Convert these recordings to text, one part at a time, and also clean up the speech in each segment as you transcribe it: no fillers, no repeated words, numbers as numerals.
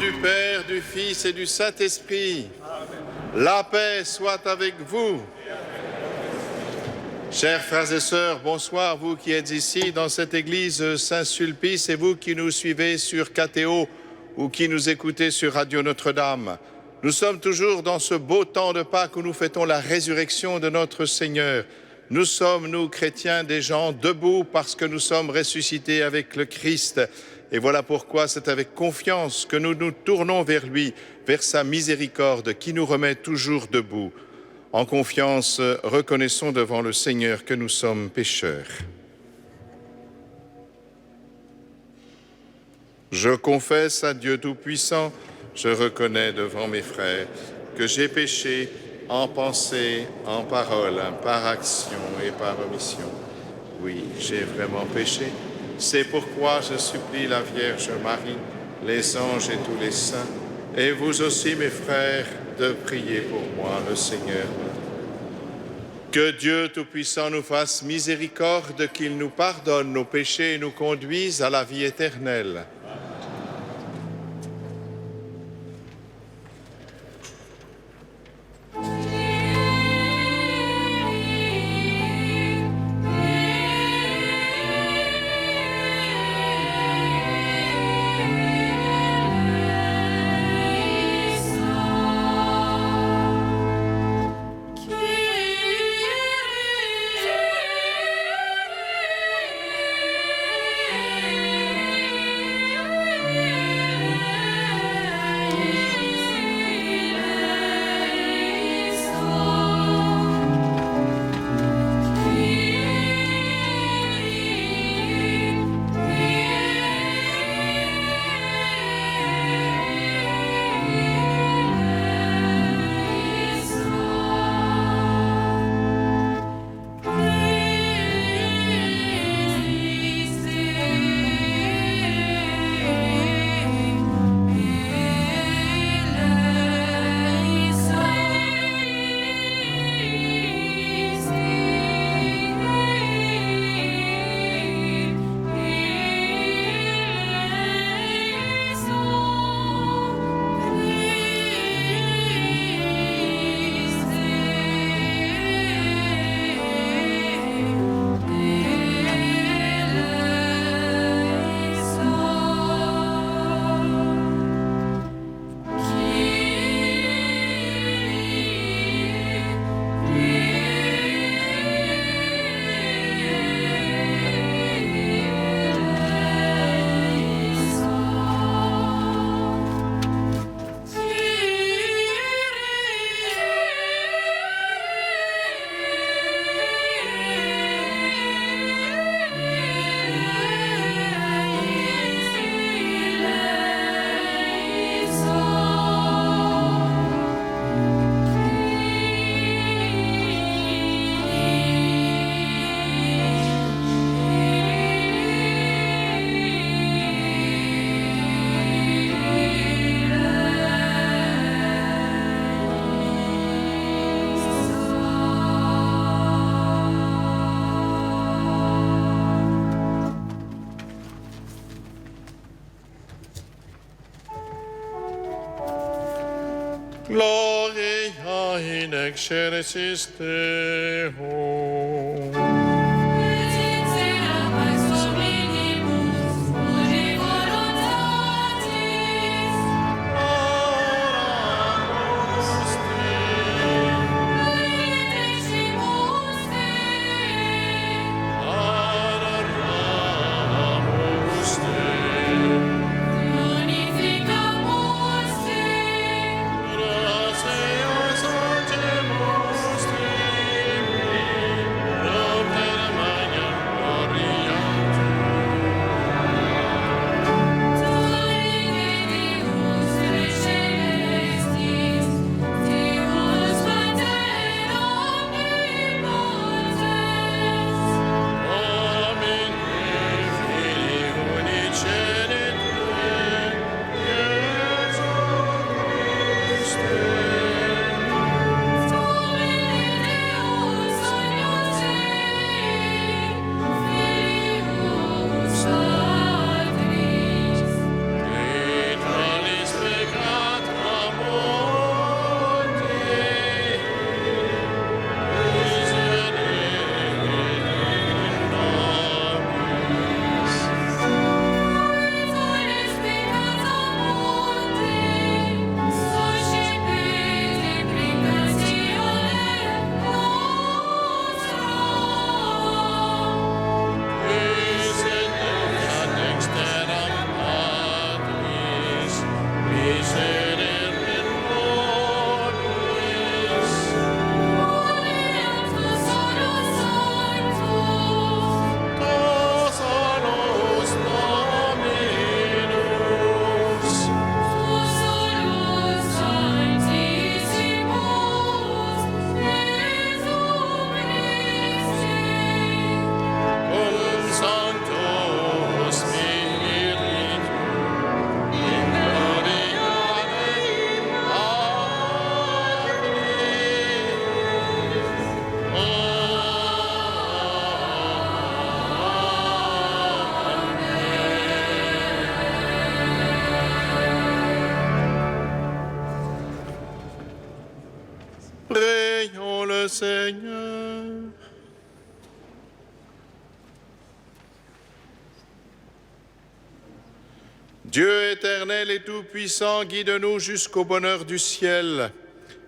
du Père, du Fils et du Saint-Esprit. La paix soit avec vous. Chers frères et sœurs, bonsoir, vous qui êtes ici dans cette église Saint-Sulpice et vous qui nous suivez sur KTO ou qui nous écoutez sur Radio Notre-Dame. Nous sommes toujours dans ce beau temps de Pâques où nous fêtons la résurrection de notre Seigneur. Nous sommes, nous chrétiens, des gens debout parce que nous sommes ressuscités avec le Christ. Et voilà pourquoi c'est avec confiance que nous nous tournons vers lui, vers sa miséricorde qui nous remet toujours debout. En confiance, reconnaissons devant le Seigneur que nous sommes pécheurs. Je confesse à Dieu Tout-Puissant, je reconnais devant mes frères que j'ai péché en pensée, en parole, par action et par omission. Oui, j'ai vraiment péché. C'est pourquoi je supplie la Vierge Marie, les anges et tous les saints, et vous aussi, mes frères, de prier pour moi, le Seigneur. Que Dieu Tout-Puissant nous fasse miséricorde, qu'il nous pardonne nos péchés et nous conduise à la vie éternelle. Gloria in excelsis Deo. Dieu éternel et tout-puissant, guide-nous jusqu'au bonheur du ciel.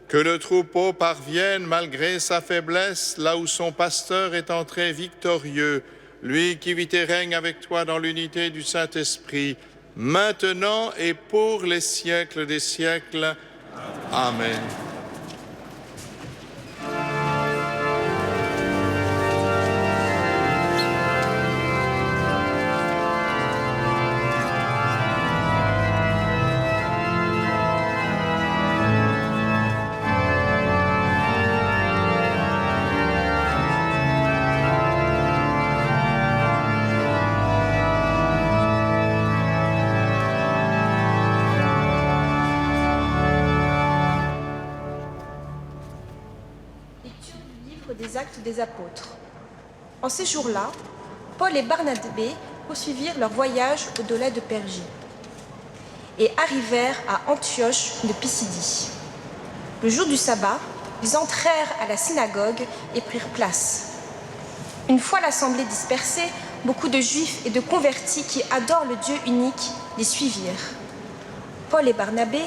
Que le troupeau parvienne, malgré sa faiblesse, là où son pasteur est entré victorieux, lui qui vit et règne avec toi dans l'unité du Saint-Esprit, maintenant et pour les siècles des siècles. Amen. Des Actes des Apôtres. En ces jours-là, Paul et Barnabé poursuivirent leur voyage au-delà de Pergée et arrivèrent à Antioche de Pisidie. Le jour du sabbat, ils entrèrent à la synagogue et prirent place. Une fois l'assemblée dispersée, beaucoup de Juifs et de convertis qui adorent le Dieu unique les suivirent. Paul et Barnabé,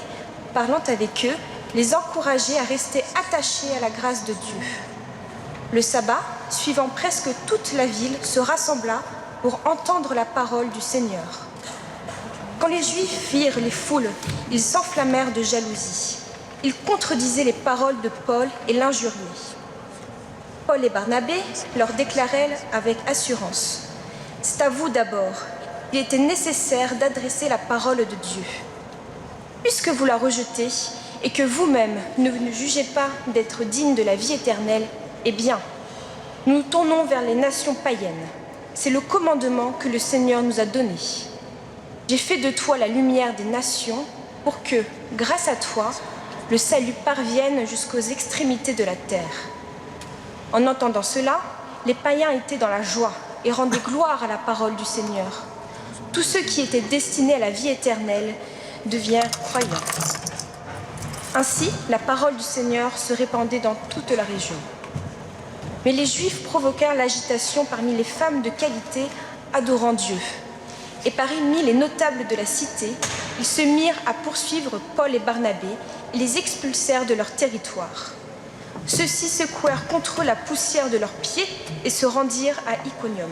parlant avec eux, les encourageaient à rester attachés à la grâce de Dieu. Le sabbat, suivant presque toute la ville, se rassembla pour entendre la parole du Seigneur. Quand les Juifs virent les foules, ils s'enflammèrent de jalousie. Ils contredisaient les paroles de Paul et l'injuriaient. Paul et Barnabé leur déclarèrent avec assurance: « C'est à vous d'abord, il était nécessaire d'adresser la parole de Dieu. Puisque vous la rejetez et que vous-même ne jugez pas d'être digne de la vie éternelle, eh bien, nous nous tournons vers les nations païennes. C'est le commandement que le Seigneur nous a donné. J'ai fait de toi la lumière des nations pour que, grâce à toi, le salut parvienne jusqu'aux extrémités de la terre. » En entendant cela, les païens étaient dans la joie et rendaient gloire à la parole du Seigneur. Tous ceux qui étaient destinés à la vie éternelle devinrent croyants. Ainsi, la parole du Seigneur se répandait dans toute la région. Mais les Juifs provoquèrent l'agitation parmi les femmes de qualité adorant Dieu. Et parmi les notables de la cité, ils se mirent à poursuivre Paul et Barnabé et les expulsèrent de leur territoire. Ceux-ci secouèrent contre eux la poussière de leurs pieds et se rendirent à Iconium,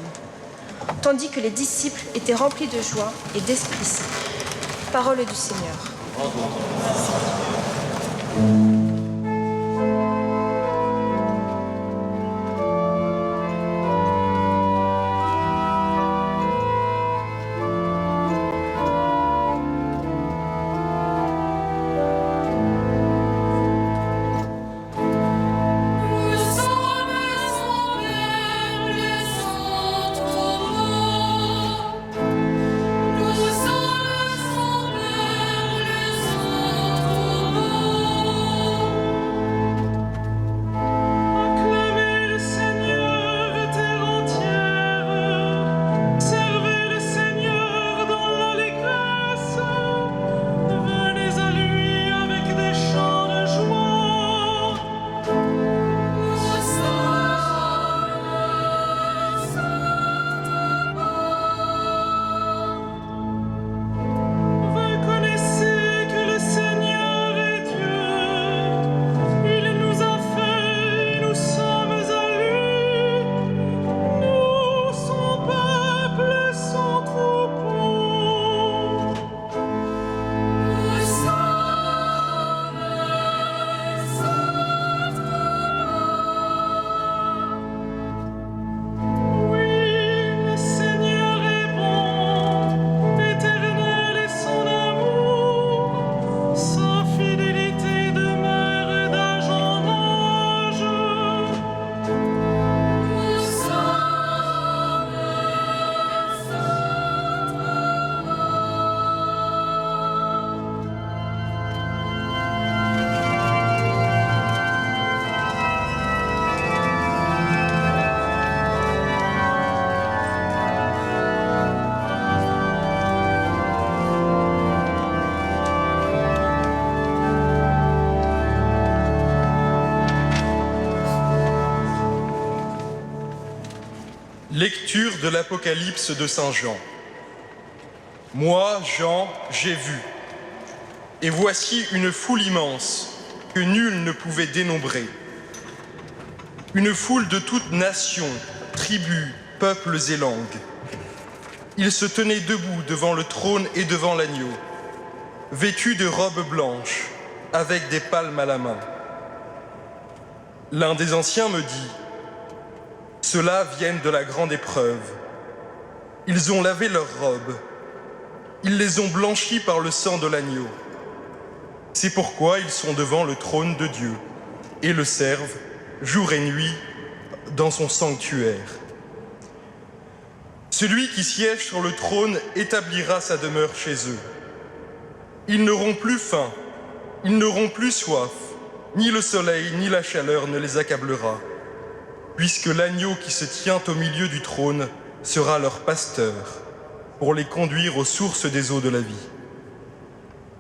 tandis que les disciples étaient remplis de joie et d'Esprit Saint. Parole du Seigneur. Lecture de l'Apocalypse de Saint Jean. Moi, Jean, j'ai vu. Et voici une foule immense que nul ne pouvait dénombrer. Une foule de toutes nations, tribus, peuples et langues. Ils se tenaient debout devant le trône et devant l'agneau, vêtus de robes blanches, avec des palmes à la main. L'un des anciens me dit, « Ceux-là viennent de la grande épreuve. Ils ont lavé leurs robes. Ils les ont blanchies par le sang de l'agneau. C'est pourquoi ils sont devant le trône de Dieu et le servent jour et nuit dans son sanctuaire. Celui qui siège sur le trône établira sa demeure chez eux. Ils n'auront plus faim, ils n'auront plus soif, ni le soleil ni la chaleur ne les accablera, puisque l'agneau qui se tient au milieu du trône sera leur pasteur, pour les conduire aux sources des eaux de la vie.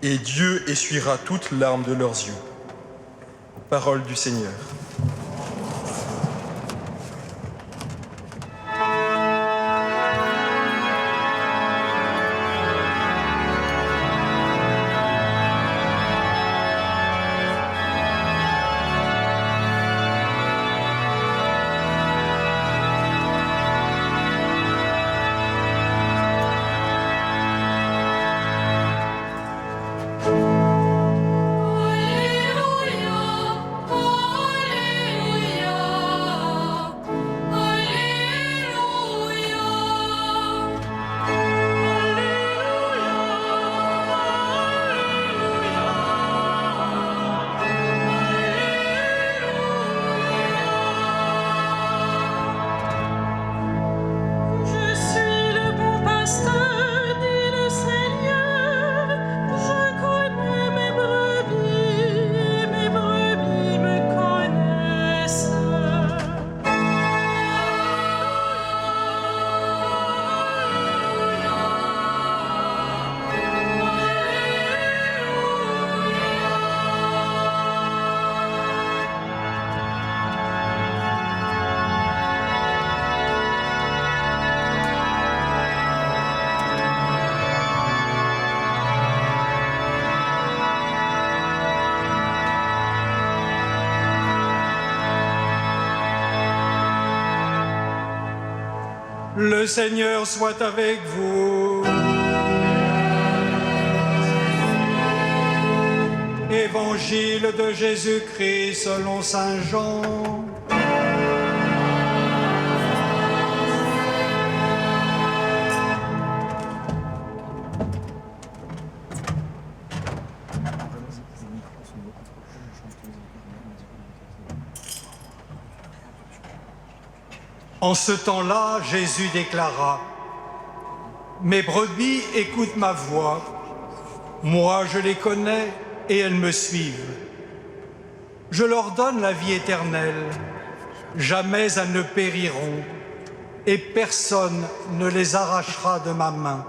Et Dieu essuiera toute larme de leurs yeux. Parole du Seigneur. Le Seigneur soit avec vous. Évangile de Jésus-Christ selon saint Jean. En ce temps-là, Jésus déclara, « Mes brebis écoutent ma voix, moi je les connais et elles me suivent. Je leur donne la vie éternelle, jamais elles ne périront et personne ne les arrachera de ma main.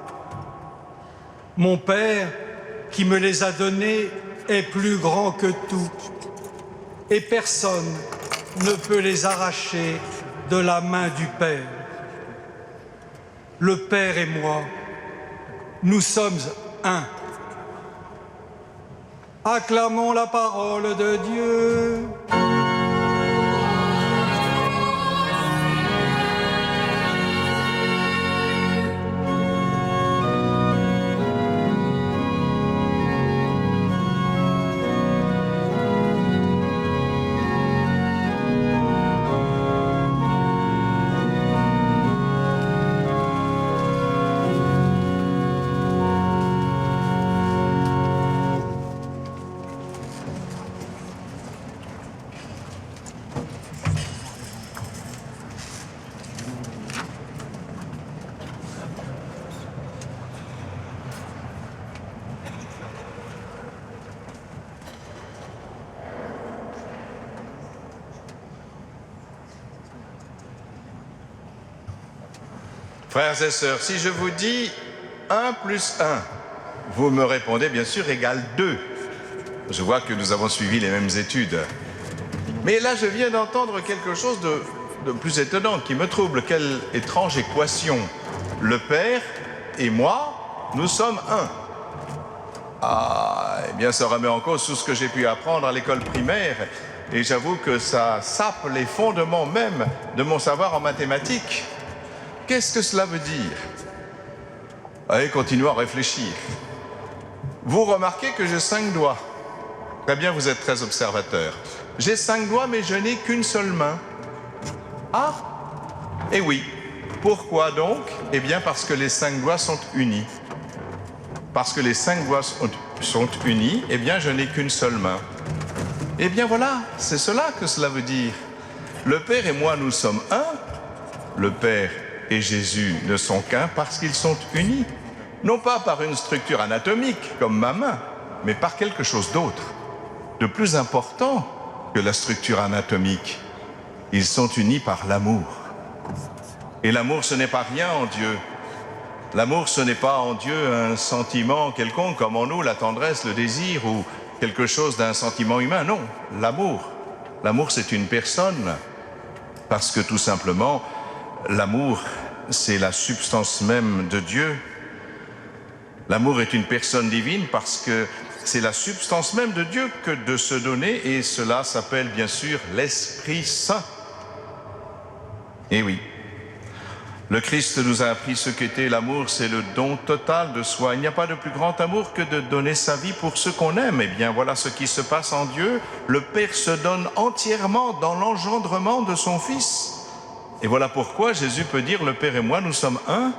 Mon Père, qui me les a donnés, est plus grand que tout et personne ne peut les arracher de la main du Père. Le Père et moi, nous sommes un. » Acclamons la parole de Dieu. Frères et sœurs, si je vous dis 1 plus 1, vous me répondez bien sûr égale 2. Je vois que nous avons suivi les mêmes études. Mais là, je viens d'entendre quelque chose de plus étonnant qui me trouble. Quelle étrange équation. Le Père et moi Nous sommes un. Ah, eh bien, ça remet en cause tout ce que j'ai pu apprendre à l'école primaire. Et j'avoue que ça sape les fondements même de mon savoir en mathématiques. Qu'est-ce que cela veut dire? Allez, continuons à réfléchir. Vous remarquez que j'ai 5 doigts. Très bien, vous êtes très observateur. J'ai 5 doigts, mais je n'ai qu'une seule main. Ah, eh oui. Pourquoi donc? Eh bien, parce que les 5 doigts sont unis. Parce que les 5 doigts sont unis, eh bien, je n'ai qu'une seule main. Eh bien, voilà, c'est cela que cela veut dire. Le Père et moi, nous sommes un. Le Père et Jésus ne sont qu'un parce qu'ils sont unis. Non pas par une structure anatomique, comme ma main, mais par quelque chose d'autre, de plus important que la structure anatomique. Ils sont unis par l'amour. Et l'amour, ce n'est pas rien en Dieu. L'amour, ce n'est pas en Dieu un sentiment quelconque, comme en nous, la tendresse, le désir, ou quelque chose d'un sentiment humain. Non, l'amour. L'amour, c'est une personne. Parce que tout simplement, l'amour, c'est la substance même de Dieu. L'amour est une personne divine parce que c'est la substance même de Dieu que de se donner, et cela s'appelle bien sûr l'Esprit Saint. Eh oui. Le Christ nous a appris ce qu'était l'amour, c'est le don total de soi. Il n'y a pas de plus grand amour que de donner sa vie pour ceux qu'on aime. Eh bien, voilà ce qui se passe en Dieu. Le Père se donne entièrement dans l'engendrement de son Fils. Et voilà pourquoi Jésus peut dire, le Père et moi, nous sommes un.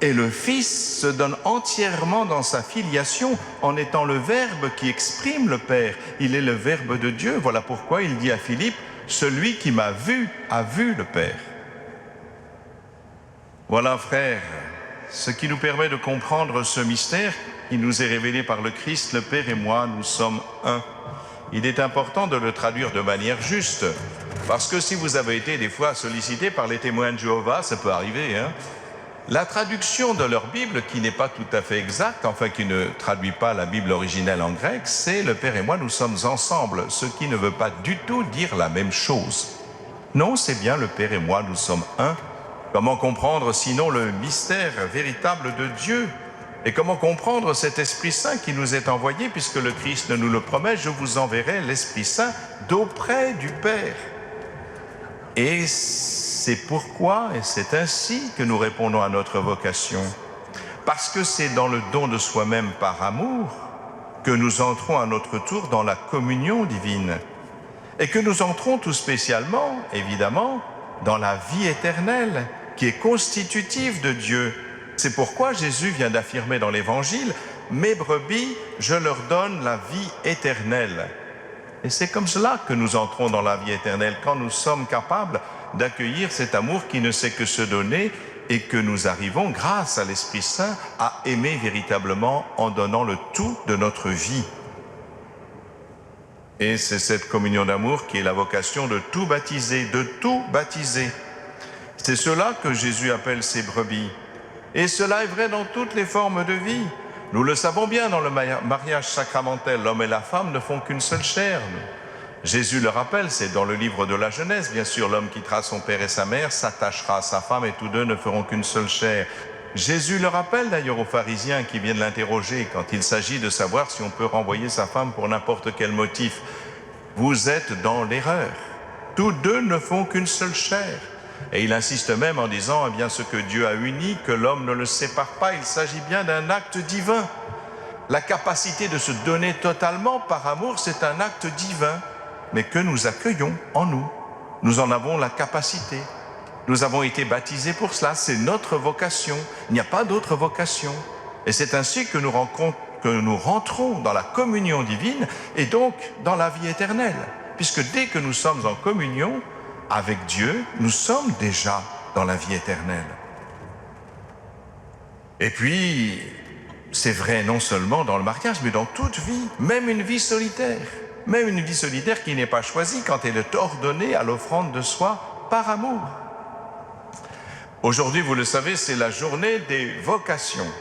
Et le Fils se donne entièrement dans sa filiation en étant le Verbe qui exprime le Père. Il est le Verbe de Dieu. Voilà pourquoi il dit à Philippe, celui qui m'a vu a vu le Père. Voilà, frères, ce qui nous permet de comprendre ce mystère qui nous est révélé par le Christ, le Père et moi, nous sommes un. Il est important de le traduire de manière juste, parce que si vous avez été des fois sollicité par les témoins de Jéhovah, ça peut arriver, hein. La traduction de leur Bible, qui n'est pas tout à fait exacte, enfin qui ne traduit pas la Bible originelle en grec, c'est « le Père et moi, nous sommes ensemble », ce qui ne veut pas du tout dire la même chose. Non, c'est bien « le Père et moi, nous sommes un ». Comment comprendre sinon le mystère véritable de Dieu? Et comment comprendre cet Esprit Saint qui nous est envoyé, puisque le Christ nous le promet, je vous enverrai l'Esprit Saint d'auprès du Père. Et c'est pourquoi, et c'est ainsi que nous répondons à notre vocation. Parce que c'est dans le don de soi-même par amour que nous entrons à notre tour dans la communion divine. Et que nous entrons tout spécialement, évidemment, dans la vie éternelle, qui est constitutive de Dieu. C'est pourquoi Jésus vient d'affirmer dans l'Évangile, « Mes brebis, je leur donne la vie éternelle ». Et c'est comme cela que nous entrons dans la vie éternelle, quand nous sommes capables d'accueillir cet amour qui ne sait que se donner et que nous arrivons, grâce à l'Esprit Saint, à aimer véritablement en donnant le tout de notre vie. Et c'est cette communion d'amour qui est la vocation de tout baptiser, de tout baptiser. C'est cela que Jésus appelle ses brebis. Et cela est vrai dans toutes les formes de vie. Nous le savons bien dans le mariage sacramentel, l'homme et la femme ne font qu'une seule chair. Jésus le rappelle, c'est dans le livre de la Genèse, bien sûr, l'homme quittera son père et sa mère, s'attachera à sa femme et tous deux ne feront qu'une seule chair. Jésus le rappelle d'ailleurs aux pharisiens qui viennent l'interroger quand il s'agit de savoir si on peut renvoyer sa femme pour n'importe quel motif. Vous êtes dans l'erreur. Tous deux ne font qu'une seule chair. Et il insiste même en disant, eh bien, ce que Dieu a uni, que l'homme ne le sépare pas, il s'agit bien d'un acte divin. La capacité de se donner totalement par amour, c'est un acte divin, mais que nous accueillons en nous. Nous en avons la capacité. Nous avons été baptisés pour cela, c'est notre vocation. Il n'y a pas d'autre vocation. Et c'est ainsi que nous rentrons dans la communion divine et donc dans la vie éternelle. Puisque dès que nous sommes en communion avec Dieu, nous sommes déjà dans la vie éternelle. Et puis, c'est vrai non seulement dans le mariage, mais dans toute vie, même une vie solitaire. Même une vie solitaire qui n'est pas choisie quand elle est ordonnée à l'offrande de soi par amour. Aujourd'hui, vous le savez, c'est la journée des vocations.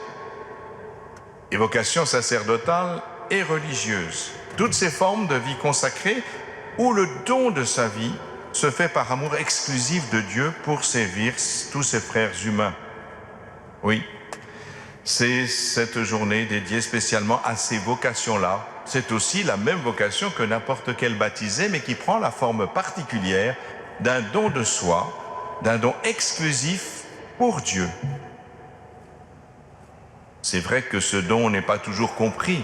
Et vocations sacerdotales et religieuses. Toutes ces formes de vie consacrée où le don de sa vie se fait par amour exclusif de Dieu pour servir tous ses frères humains. Oui. C'est cette journée dédiée spécialement à ces vocations-là. C'est aussi la même vocation que n'importe quel baptisé, mais qui prend la forme particulière d'un don de soi, d'un don exclusif pour Dieu. C'est vrai que ce don n'est pas toujours compris,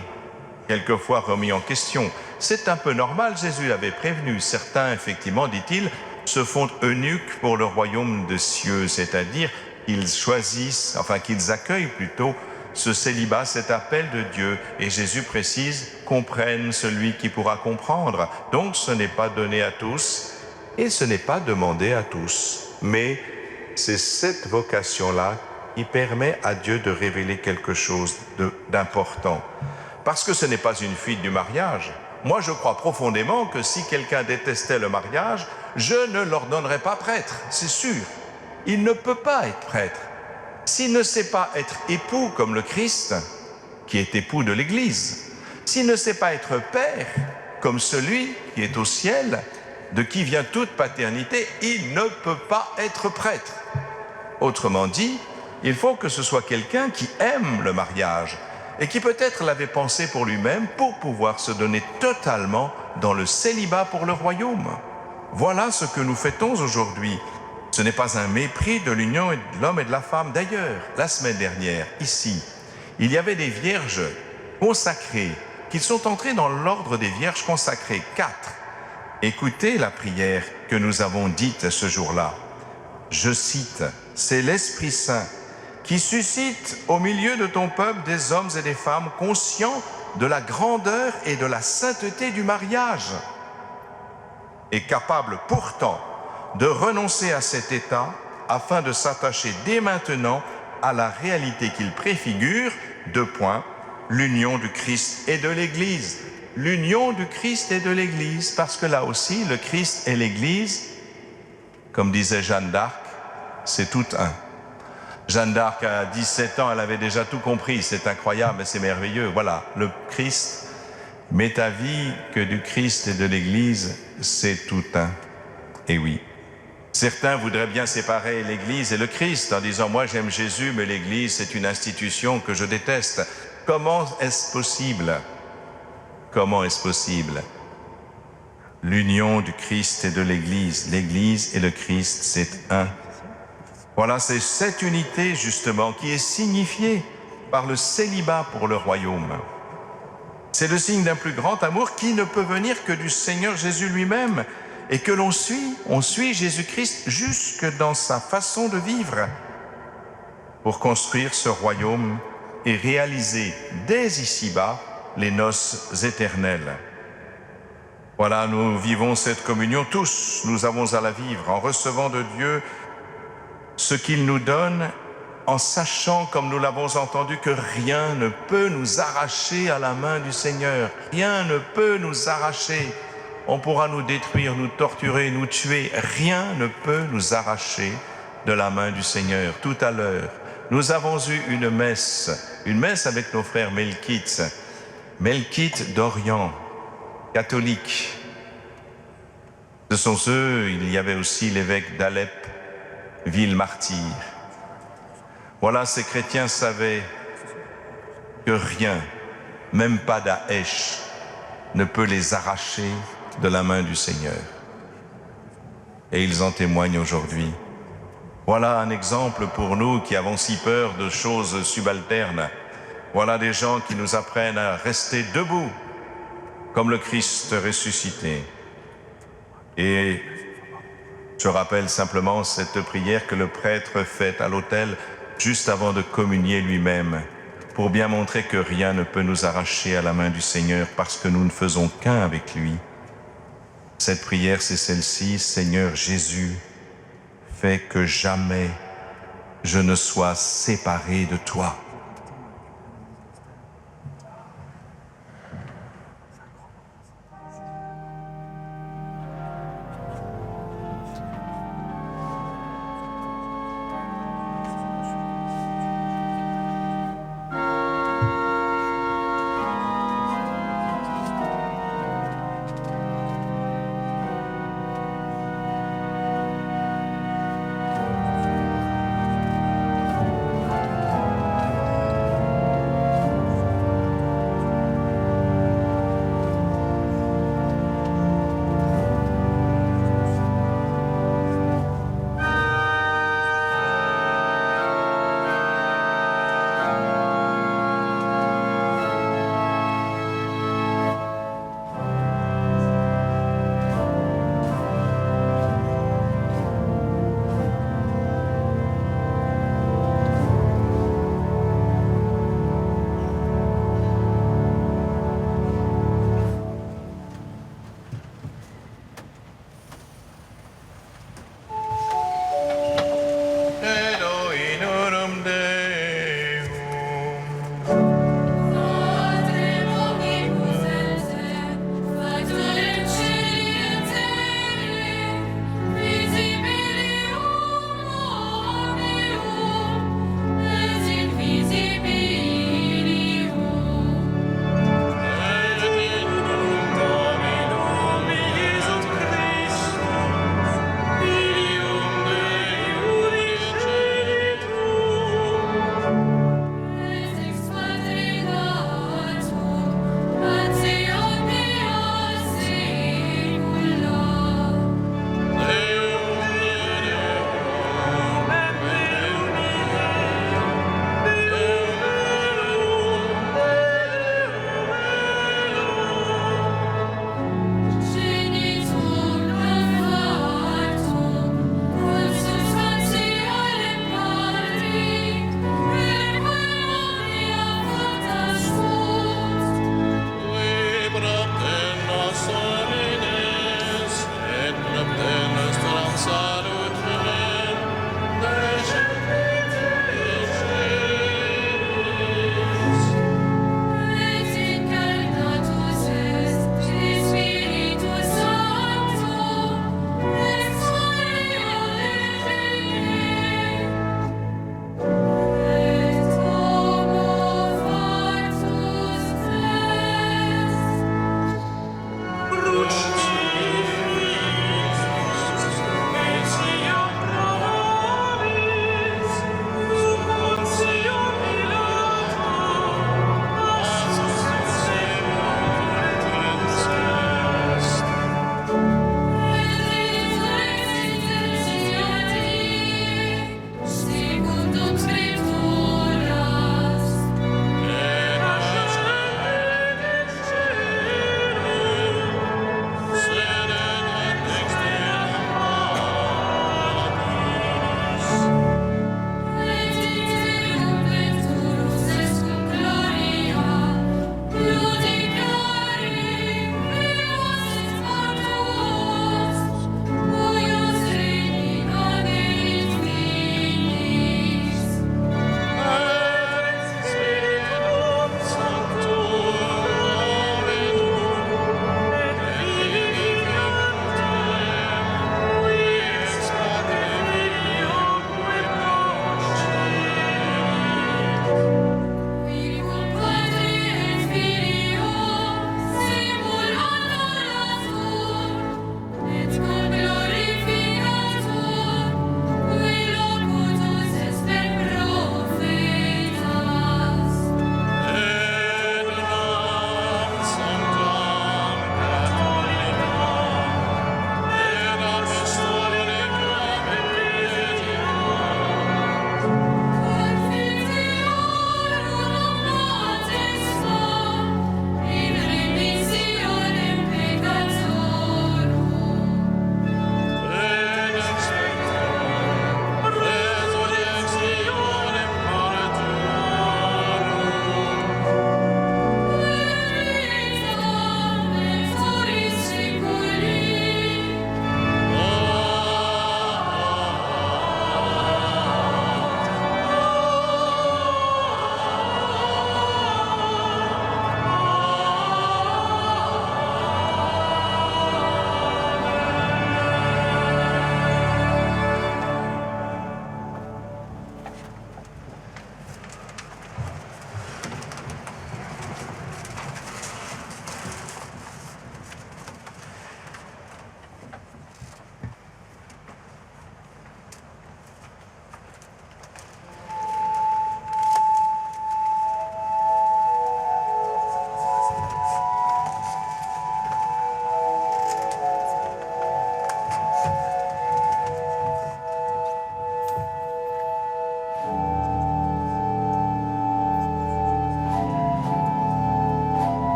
quelquefois remis en question. C'est un peu normal, Jésus l'avait prévenu. Certains, effectivement, dit-il, se font eunuques pour le royaume des cieux, c'est-à-dire qu'ils choisissent, enfin qu'ils accueillent plutôt ce célibat, cet appel de Dieu. Et Jésus précise, comprenne celui qui pourra comprendre. Donc ce n'est pas donné à tous et ce n'est pas demandé à tous. Mais c'est cette vocation-là qui permet à Dieu de révéler quelque chose d'important. Parce que ce n'est pas une fuite du mariage. Moi, je crois profondément que si quelqu'un détestait le mariage, je ne l'ordonnerais pas prêtre, c'est sûr. Il ne peut pas être prêtre. S'il ne sait pas être époux comme le Christ, qui est époux de l'Église, s'il ne sait pas être père comme celui qui est au ciel, de qui vient toute paternité, il ne peut pas être prêtre. Autrement dit, il faut que ce soit quelqu'un qui aime le mariage et qui peut-être l'avait pensé pour lui-même pour pouvoir se donner totalement dans le célibat pour le royaume. Voilà ce que nous fêtons aujourd'hui. Ce n'est pas un mépris de l'union de l'homme et de la femme. D'ailleurs, la semaine dernière, ici, il y avait des vierges consacrées qui sont entrées dans l'ordre des vierges consacrées, 4. Écoutez la prière que nous avons dite ce jour-là. Je cite, « C'est l'Esprit Saint qui suscite au milieu de ton peuple des hommes et des femmes conscients de la grandeur et de la sainteté du mariage et capables pourtant de renoncer à cet état afin de s'attacher dès maintenant à la réalité qu'il préfigure, 2 points, l'union du Christ et de l'Église. L'union du Christ et de l'Église, parce que là aussi, le Christ et l'Église, comme disait Jeanne d'Arc, c'est tout un. Jeanne d'Arc, à 17 ans, elle avait déjà tout compris. C'est incroyable, mais c'est merveilleux. Voilà, le Christ, m'est avis que du Christ et de l'Église, c'est tout un. Et oui. Certains voudraient bien séparer l'Église et le Christ en disant « Moi, j'aime Jésus, mais l'Église, c'est une institution que je déteste. » Comment est-ce possible? Comment est-ce possible? L'union du Christ et de l'Église. L'Église et le Christ, c'est un. Voilà, c'est cette unité, justement, qui est signifiée par le célibat pour le royaume. C'est le signe d'un plus grand amour qui ne peut venir que du Seigneur Jésus lui-même et que l'on suit. On suit Jésus-Christ jusque dans sa façon de vivre pour construire ce royaume et réaliser dès ici-bas les noces éternelles. Voilà, nous vivons cette communion tous, nous avons à la vivre en recevant de Dieu ce qu'il nous donne, en sachant, comme nous l'avons entendu, que rien ne peut nous arracher à la main du Seigneur. Rien ne peut nous arracher. On pourra nous détruire, nous torturer, nous tuer. Rien ne peut nous arracher de la main du Seigneur. Tout à l'heure, nous avons eu une messe avec nos frères Melkites d'Orient, catholiques. Ce sont eux, il y avait aussi l'évêque d'Alep, ville martyre. Voilà, ces chrétiens savaient que rien, même pas Daesh, ne peut les arracher de la main du Seigneur. Et ils en témoignent aujourd'hui. Voilà un exemple pour nous qui avons si peur de choses subalternes. Voilà des gens qui nous apprennent à rester debout, comme le Christ ressuscité. Et je rappelle simplement cette prière que le prêtre fait à l'autel juste avant de communier lui-même, pour bien montrer que rien ne peut nous arracher à la main du Seigneur parce que nous ne faisons qu'un avec lui. Cette prière, c'est celle-ci: Seigneur Jésus, fais que jamais je ne sois séparé de toi.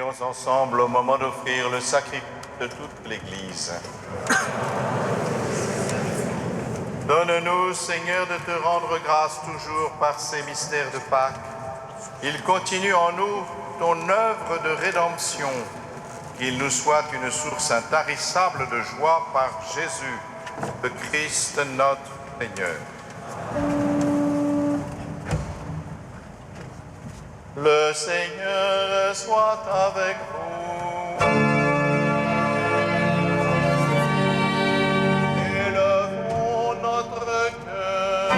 Prions ensemble au moment d'offrir le sacrifice de toute l'Église. Donne-nous, Seigneur, de te rendre grâce toujours par ces mystères de Pâques. Il continue en nous ton œuvre de rédemption. Qu'il nous soit une source intarissable de joie par Jésus, le Christ notre Seigneur. Le Seigneur soit avec vous. Élevons notre cœur.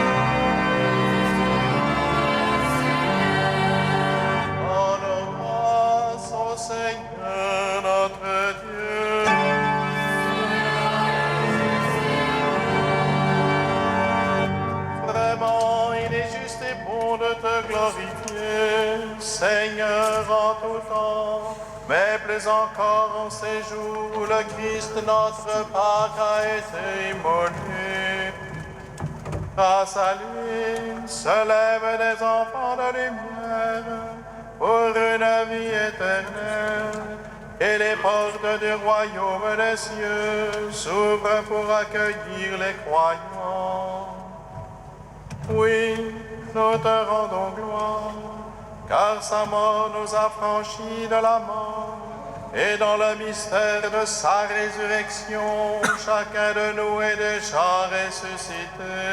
Rendons grâce au Seigneur notre Dieu. Vraiment, il est juste et bon de te glorifier, Seigneur, en tout temps, mais plus encore en ces jours où le Christ notre Pâque a été immolé. Grâce à lui se lèvent des enfants de lumière pour une vie éternelle, et les portes du royaume des cieux s'ouvrent pour accueillir les croyants. Oui, nous te rendons gloire, car sa mort nous a franchis de la mort, et dans le mystère de sa résurrection, chacun de nous est déjà ressuscité.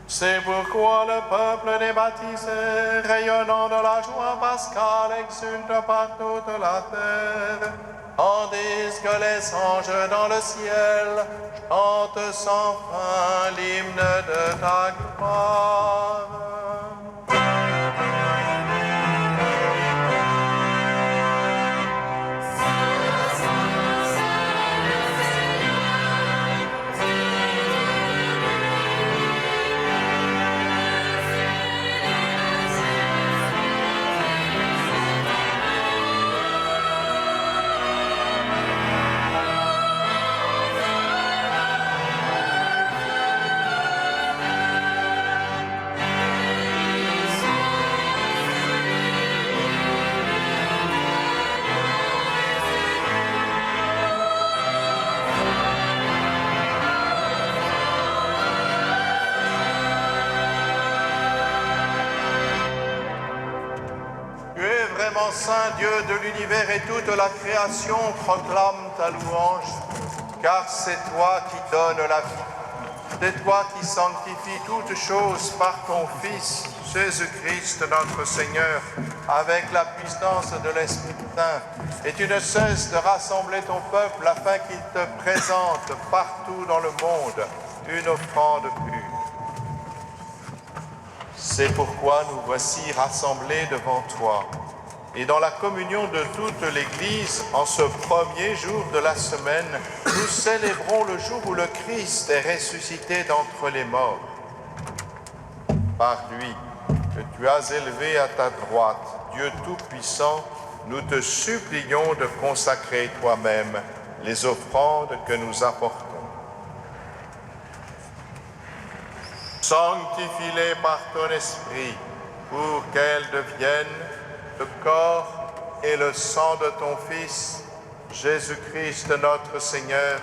C'est pourquoi le peuple des baptisés, rayonnant de la joie pascale, exulte par toute la terre, tandis que les anges dans le ciel chantent sans fin l'hymne de ta gloire. Saint Dieu de l'univers, et toute la création proclame ta louange, car c'est toi qui donnes la vie, c'est toi qui sanctifies toutes choses par ton Fils, Jésus-Christ notre Seigneur, avec la puissance de l'Esprit Saint, et tu ne cesses de rassembler ton peuple afin qu'il te présente partout dans le monde une offrande pure. C'est pourquoi nous voici rassemblés devant toi, et dans la communion de toute l'Église, en ce premier jour de la semaine, nous célébrons le jour où le Christ est ressuscité d'entre les morts. Par lui, que tu as élevé à ta droite, Dieu Tout-Puissant, nous te supplions de consacrer toi-même les offrandes que nous apportons. Sanctifie-les par ton Esprit, pour qu'elles deviennent le corps et le sang de ton Fils, Jésus-Christ notre Seigneur,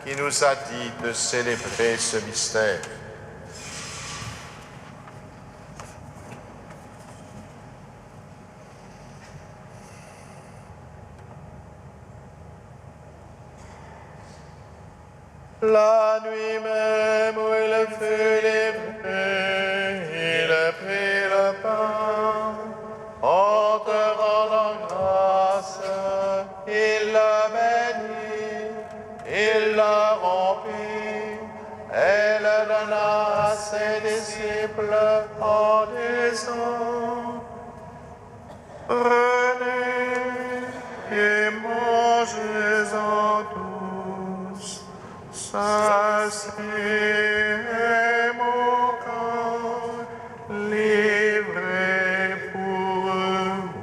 qui nous a dit de célébrer ce mystère. La nuit même où il fut livré, il prit le pain. En te rendant grâce, il l'a béni, il l'a rempli, et le donna à ses disciples en disant: prenez et mangez-en tous, ceci est mon corps livré pour vous.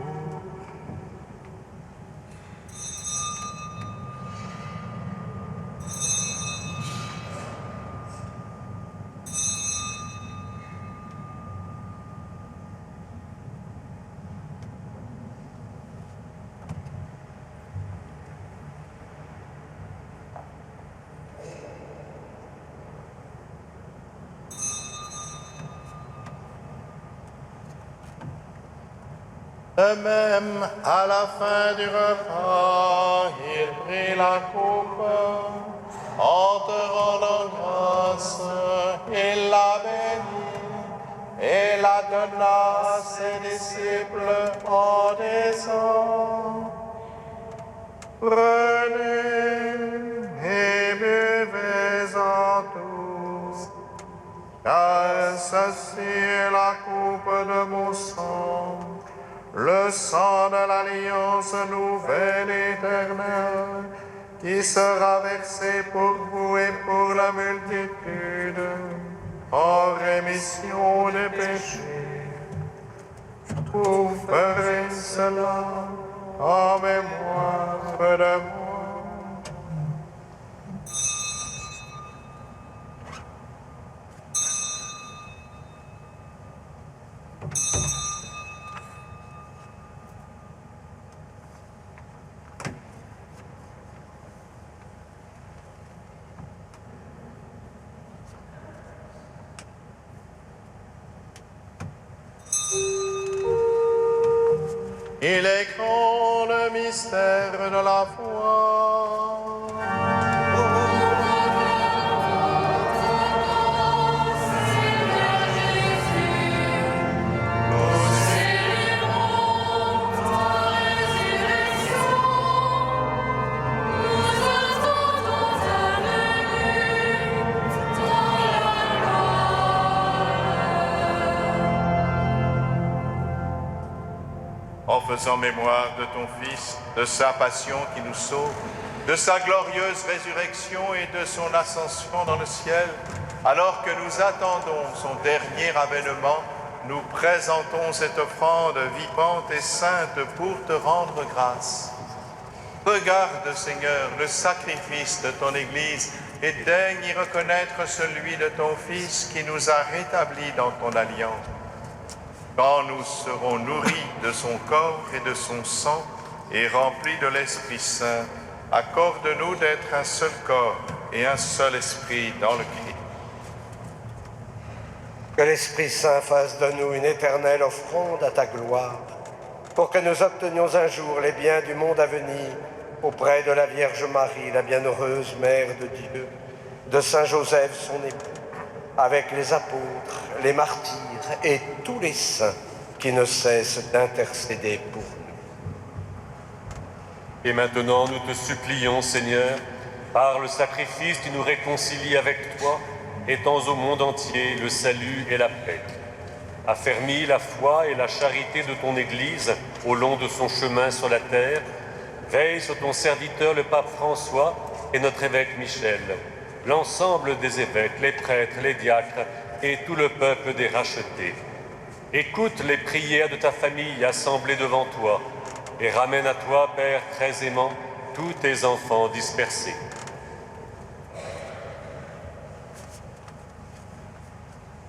De même, à la fin du repas, il prit la coupe, en te rendant grâce, il la bénit et la donna à ses disciples en disant: Prenez et buvez-en tous, car ceci est la coupe de mon sang, le sang de l'alliance nouvelle et éternelle, qui sera versé pour vous et pour la multitude, en rémission des péchés. Vous ferez cela en mémoire de moi. Il est grand le mystère de la foi. En faisant mémoire de ton Fils, de sa passion qui nous sauve, de sa glorieuse résurrection et de son ascension dans le ciel, alors que nous attendons son dernier avènement, nous présentons cette offrande vivante et sainte pour te rendre grâce. Regarde, Seigneur, le sacrifice de ton Église et daigne y reconnaître celui de ton Fils qui nous a rétablis dans ton alliance. Quand nous serons nourris de son corps et de son sang et remplis de l'Esprit Saint, accorde-nous d'être un seul corps et un seul esprit dans le Christ. Que l'Esprit Saint fasse de nous une éternelle offrande à ta gloire, pour que nous obtenions un jour les biens du monde à venir auprès de la Vierge Marie, la bienheureuse Mère de Dieu, de Saint Joseph, son époux, avec les apôtres, les martyrs et tous les saints qui ne cessent d'intercéder pour nous. Et maintenant, nous te supplions, Seigneur, par le sacrifice qui nous réconcilie avec toi, étends au monde entier le salut et la paix. Affermis la foi et la charité de ton Église au long de son chemin sur la terre, veille sur ton serviteur le pape François et notre évêque Michel, l'ensemble des évêques, les prêtres, les diacres et tout le peuple des rachetés. Écoute les prières de ta famille assemblée devant toi et ramène à toi, Père très aimant, tous tes enfants dispersés.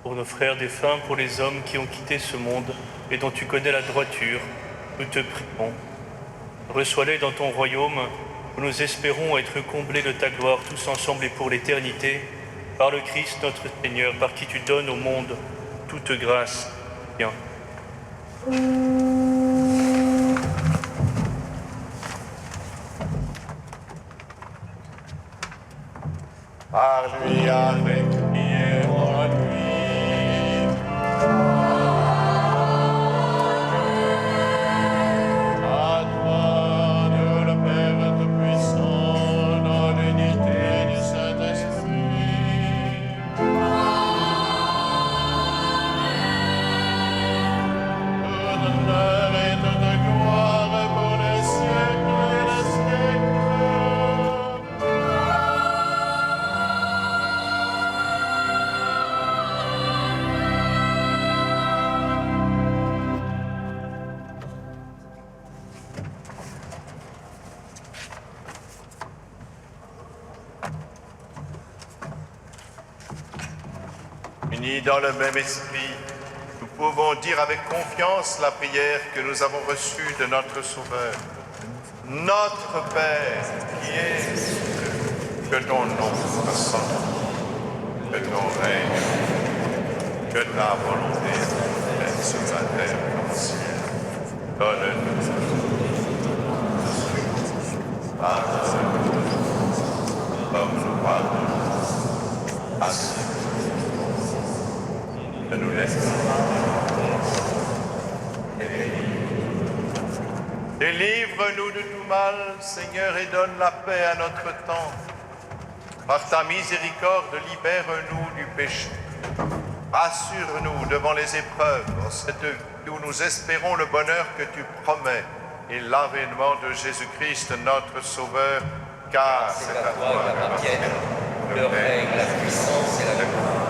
Pour nos frères défunts, pour les hommes qui ont quitté ce monde et dont tu connais la droiture, nous te prions. Reçois-les dans ton royaume, où nous espérons être comblés de ta gloire tous ensemble et pour l'éternité, par le Christ notre Seigneur, par qui tu donnes au monde toute grâce. Bien. Par lui, avec lui et en lui. À toi, Dieu le Père Tout-Puissant, dans l'unité du Saint-Esprit. Toute honneur et toute gloire pour les siècles et les siècles. Unis dans le même esprit, nous pouvons dire avec confiance la prière que nous avons reçue de notre Sauveur. Notre Père qui es aux cieux, que ton nom soit sanctifié, que ton règne vienne, que ta volonté soit faite sur la terre comme au ciel. Donne-nous. Pardonne-nous. Comme nous pardonnons. Ne nous laisse pas. Délivre-nous de tout mal, Seigneur, et donne la paix à notre temps. Par ta miséricorde, libère-nous du péché. Rassure-nous devant les épreuves, en cette vie où nous espérons le bonheur que tu promets et l'avènement de Jésus-Christ, notre Sauveur, car c'est à toi qu'appartiennent le règne, la puissance et la gloire.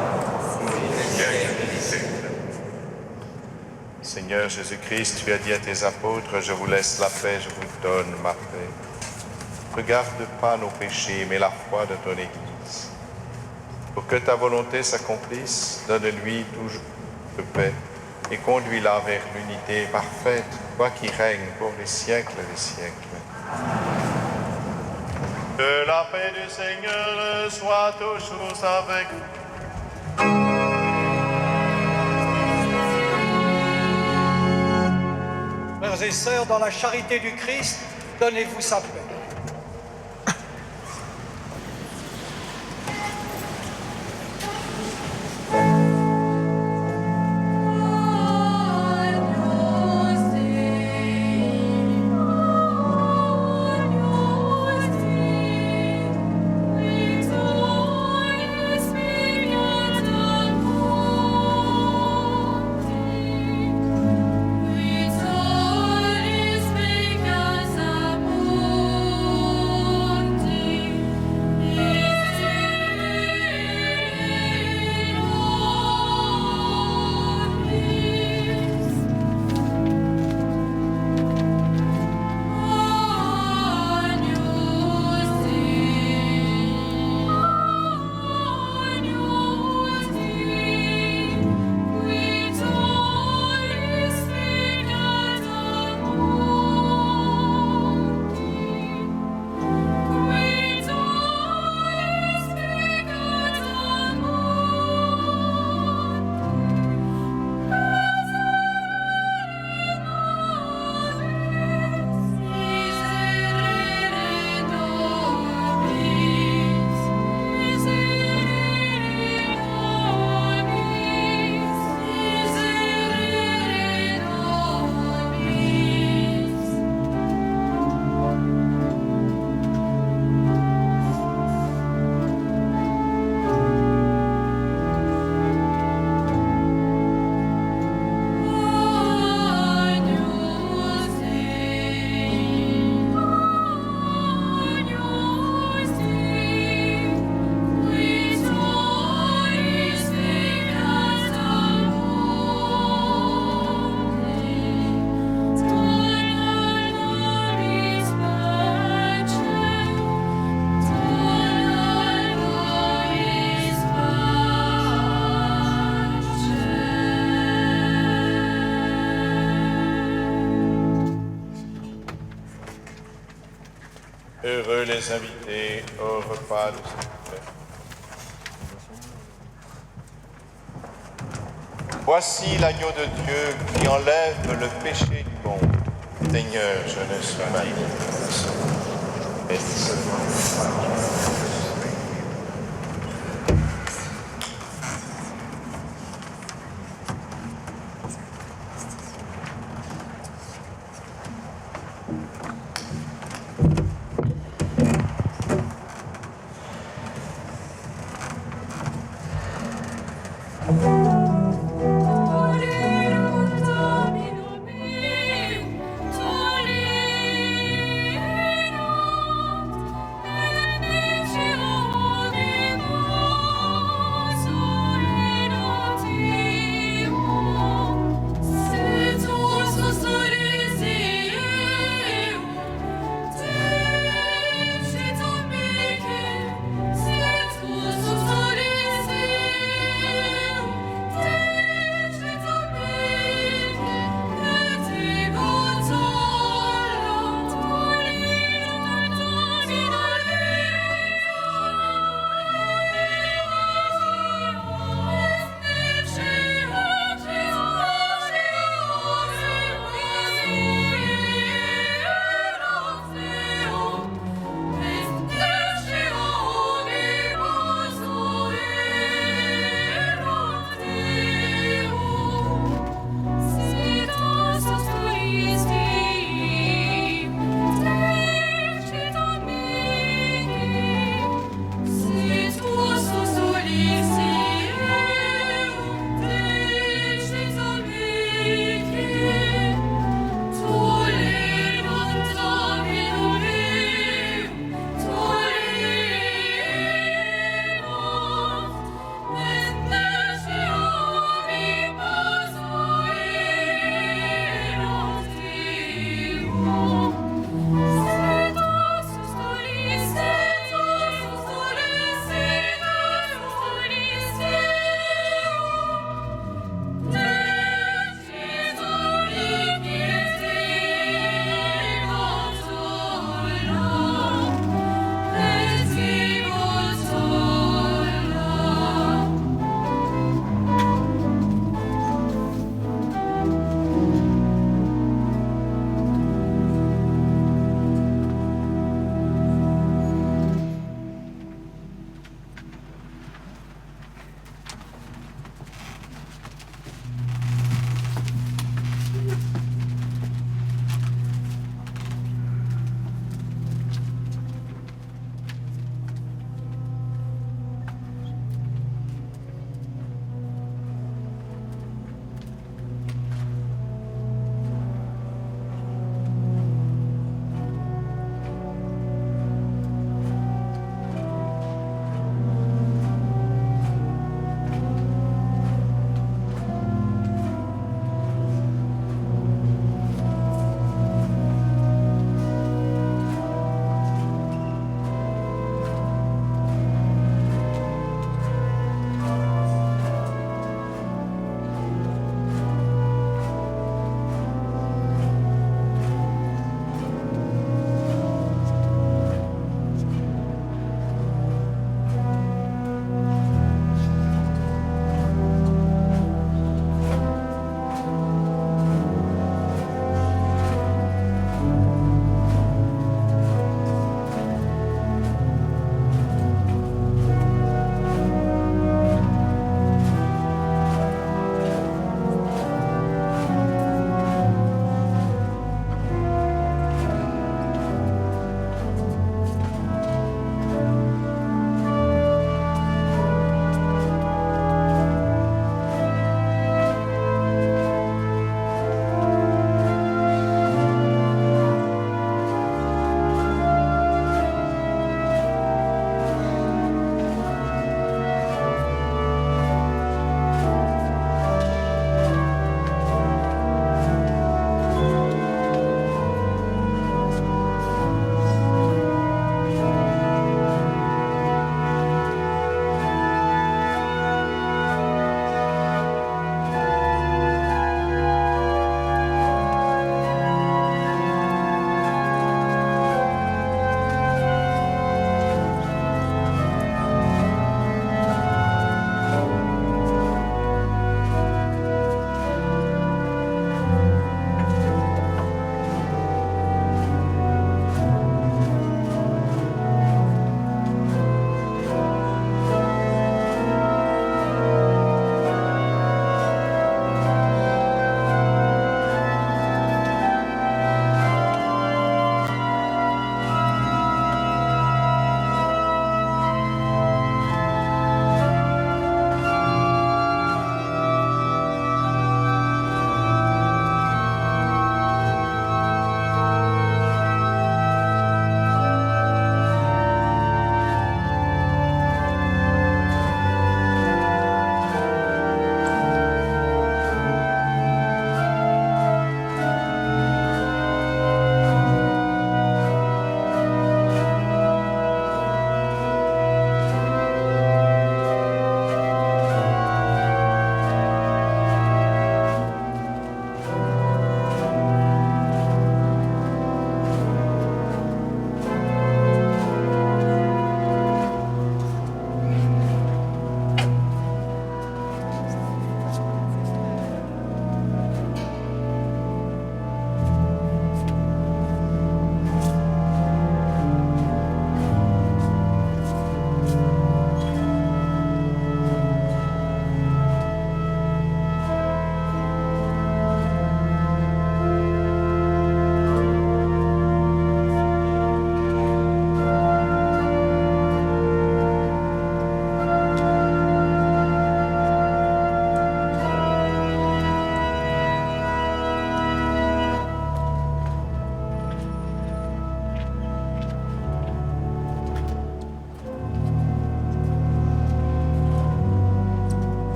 Seigneur Jésus-Christ, tu as dit à tes apôtres, je vous laisse la paix, je vous donne ma paix. Regarde pas nos péchés, mais la foi de ton Église. Pour que ta volonté s'accomplisse, donne-lui toujours de paix et conduis-la vers l'unité parfaite, toi qui règnes pour les siècles des siècles. Que la paix du Seigneur soit toujours avec vous. Frères et sœurs, dans la charité du Christ, donnez-vous sa paix. Heureux les invités au repas de cette fête. Voici l'agneau de Dieu qui enlève le péché du monde. Seigneur, je ne suis pas digne de son nom. Mais seulement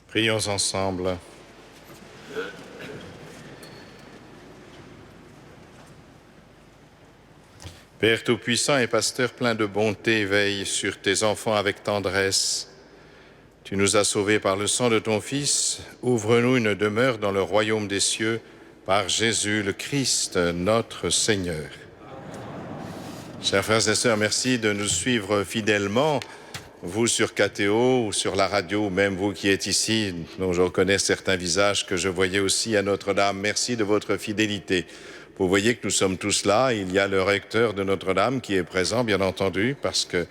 Prions ensemble. Père Tout-Puissant et Pasteur plein de bonté, veille sur tes enfants avec tendresse. Tu nous as sauvés par le sang de ton Fils. Ouvre-nous une demeure dans le royaume des cieux par Jésus le Christ, notre Seigneur. Chers frères et sœurs, merci de nous suivre fidèlement. Vous sur KTO ou sur la radio, même vous qui êtes ici, dont je reconnais certains visages que je voyais aussi à Notre-Dame. Merci de votre fidélité. Vous voyez que nous sommes tous là. Il y a le recteur de Notre-Dame qui est présent, bien entendu, parce que,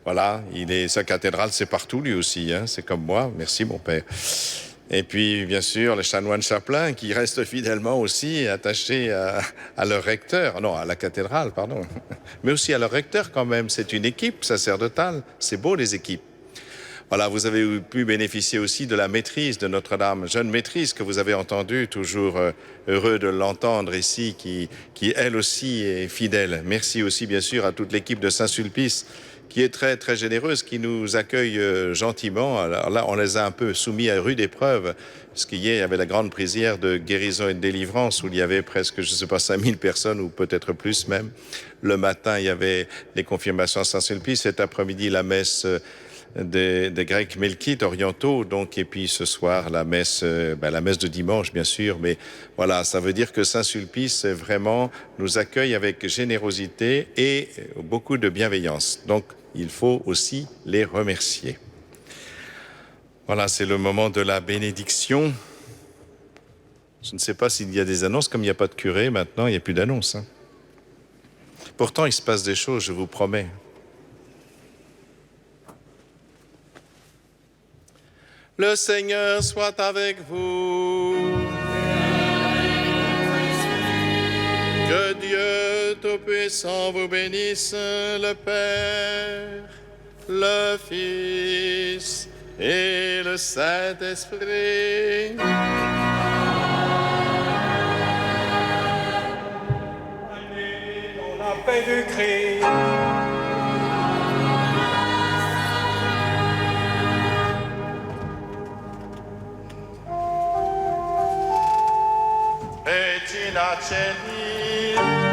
voilà, sa cathédrale, c'est partout lui aussi, hein, c'est comme moi. Merci, mon père. Et puis, bien sûr, les chanoines chapelains qui restent fidèlement aussi attachés à leur recteur. Non, à la cathédrale, pardon. Mais aussi à leur recteur quand même. C'est une équipe sacerdotale. C'est beau, les équipes. Voilà, vous avez pu bénéficier aussi de la maîtrise de Notre-Dame. Jeune maîtrise que vous avez entendue, toujours heureux de l'entendre ici, qui elle aussi est fidèle. Merci aussi, bien sûr, à toute l'équipe de Saint-Sulpice, qui est très, très généreuse, qui nous accueille gentiment. Alors là, on les a un peu soumis à rude épreuve, parce qu'hier, il y avait la grande prière de guérison et de délivrance, où il y avait presque, je ne sais pas, 5000 personnes, ou peut-être plus même. Le matin, il y avait les confirmations à Saint-Sulpice. Cet après-midi, la messe des Grecs melkites orientaux, donc, et puis ce soir, la messe de dimanche, bien sûr. Mais voilà, ça veut dire que Saint-Sulpice, vraiment, nous accueille avec générosité et beaucoup de bienveillance. Donc, il faut aussi les remercier. Voilà, c'est le moment de la bénédiction. Je ne sais pas s'il y a des annonces, comme il n'y a pas de curé maintenant, il n'y a plus d'annonces. Hein. Pourtant, il se passe des choses, je vous promets. Le Seigneur soit avec vous. Que Dieu Tout-Puissant vous bénisse, le Père, le Fils et le Saint-Esprit. Allez dans la paix du Christ. Regina Celi.